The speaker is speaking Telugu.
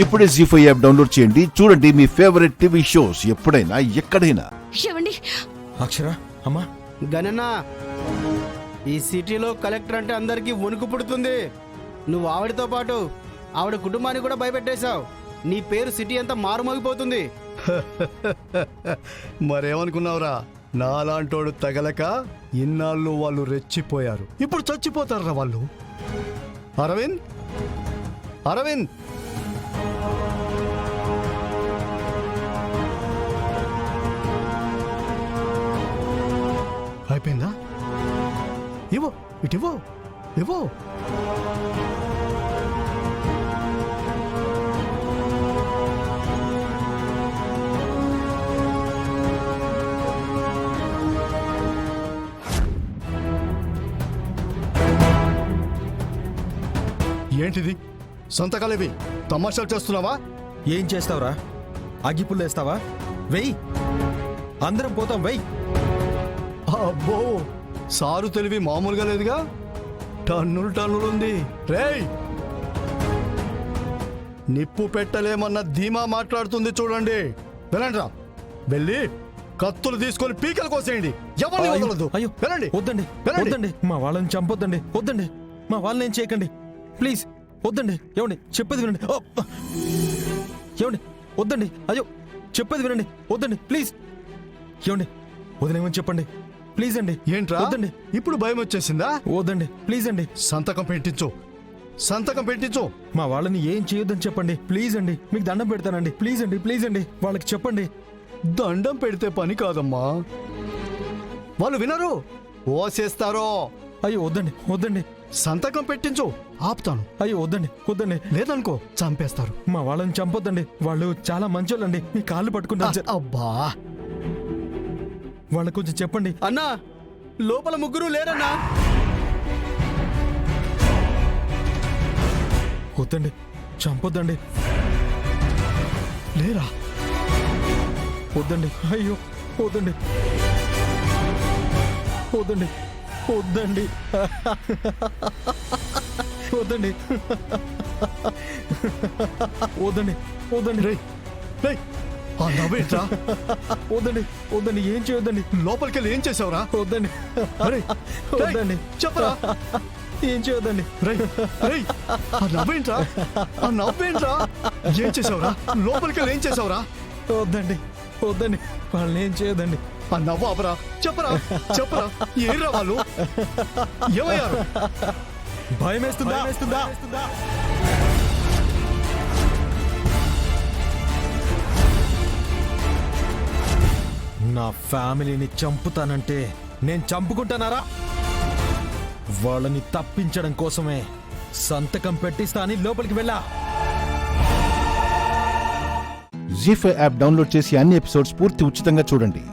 ఇప్పుడే జీ5 యాప్ డౌన్లోడ్ చేయండి. చూడండి మీ ఫేవరెట్ టీవీ షోస్ ఎప్పుడైనా ఎక్కడైనా. ఏమండి? అక్షర అమ్మా, గణన, ఈ సిటీలో కలెక్టర్ అంటే అందరికీ వణుకు పుడుతుంది. నువ్వు ఆవిడతో పాటు ఆవిడ కుటుంబాన్ని కూడా భయపెట్టేశావు. నీ పేరు సిటీ అంతా మారుమోగిపోతుంది. మరేమనుకున్నావురా, నాలాంటోడు తగలక ఇన్నాళ్ళు వాళ్ళు రెచ్చిపోయారు. ఇప్పుడు చచ్చిపోతారా వాళ్ళు. అరవింద్, అరవింద్, అయిపోయిందా? ఇవ్వు, ఇటివ్వు, ఇవ్వు. ఏంటిది? సంతకాలేవి తమాషాలు చేస్తున్నావా? ఏం చేస్తావురా? అగ్గిపుల్లేస్తావా? వెయ్యి, అందరం పోతాం, వెయ్యి. అబ్బో, సారు తెలివి మామూలుగా లేదుగా. టన్నులు టన్నులుంది. రేయ్, నిప్పు పెట్టలేమన్న ధీమా మాట్లాడుతుంది చూడండి. వెళ్ళండి రా, వెళ్ళి కత్తులు తీసుకొని పీకలు కోసేయండి. ఎవరిని వదలదు. అయ్యో, వెళ్ళండి, వద్దండి, వెళ్ళండి. వద్దండి, మా వాళ్ళని చంపొద్దండి, వద్దండి, మా వాళ్ళని ఏం చేయకండి ప్లీజ్, వద్దండి. ఏమండి, చెప్పేది వినండి. ఓ! ఏమండి, వద్దండి, అయ్యో, చెప్పేది వినండి, వద్దండి ప్లీజ్. ఏమండి, వదిలేమని చెప్పండి ప్లీజ్ అండి. ఏంట్రా, వద్దండి, ఇప్పుడు భయం వచ్చేసిందా? వద్దండి ప్లీజ్ అండి. సంతకం పెట్టించు, సంతకం పెట్టించు. మా వాళ్ళని ఏం చేయొద్దని చెప్పండి ప్లీజ్ అండి. మీకు దండం పెడతానండి, ప్లీజ్ అండి, ప్లీజ్ అండి, వాళ్ళకి చెప్పండి. దండం పెడితే పని కాదమ్మా, వాళ్ళు వినరు, ఓసేస్తారో. అయ్యో వద్దండి, వద్దండి, సంతకం పెట్టించు, ఆపుతాను. అయ్యో వద్దండి, వద్దండి, లేదనుకో చంపేస్తారు. మా వాళ్ళని చంపొద్దండి, వాళ్ళు చాలా మంచోళ్ళండి. మీ కాళ్ళు పట్టుకుంటాను సార్. అబ్బా, వాళ్ళకి కొంచెం చెప్పండి. అన్నా, లోపల ముగ్గురు లేరన్నా. వద్దండి, చంపొద్దండి, లేరా? వద్దండి, అయ్యో వద్దండి, వద్దండి, వద్దండి, వద్దండి, వద్దండి, వద్దండి, రేయ్, రేయ్, ఆ నవ్వేంట్రా? వద్దండి, వద్దండి, ఏం చేయొద్దండి, లోపలికెళ్ళి ఏం చేసావురా? వద్దండి, రేయ్, వద్దండి, చెప్పరా? ఏం చేయొద్దండి. రేయ్, రేయ్, ఆ నవ్వేంట్రా? ఆ నవ్వేంట్రా? ఏం చేసావురా? లోపలికెళ్ళి ఏం చేసావురా? వద్దండి, వద్దండి, వాళ్ళని ఏం చేయొద్దండి. ఆ నవ్వు ఆపరా, చెప్పరా, చెప్పరా, ఏర్రా వాళ్ళు? ఏమయ్యారు? భయం వేస్తుందా? నా ఫ్యామిలీని చంపుతానంటే నేను చంపుకుంటానారా? వాళ్ళని తప్పించడం కోసమే సంతకం పెట్టిస్తా అని లోపలికి వెళ్ళా. జీ5 యాప్ డౌన్లోడ్ చేసి అన్ని ఎపిసోడ్స్ పూర్తి ఉచితంగా చూడండి.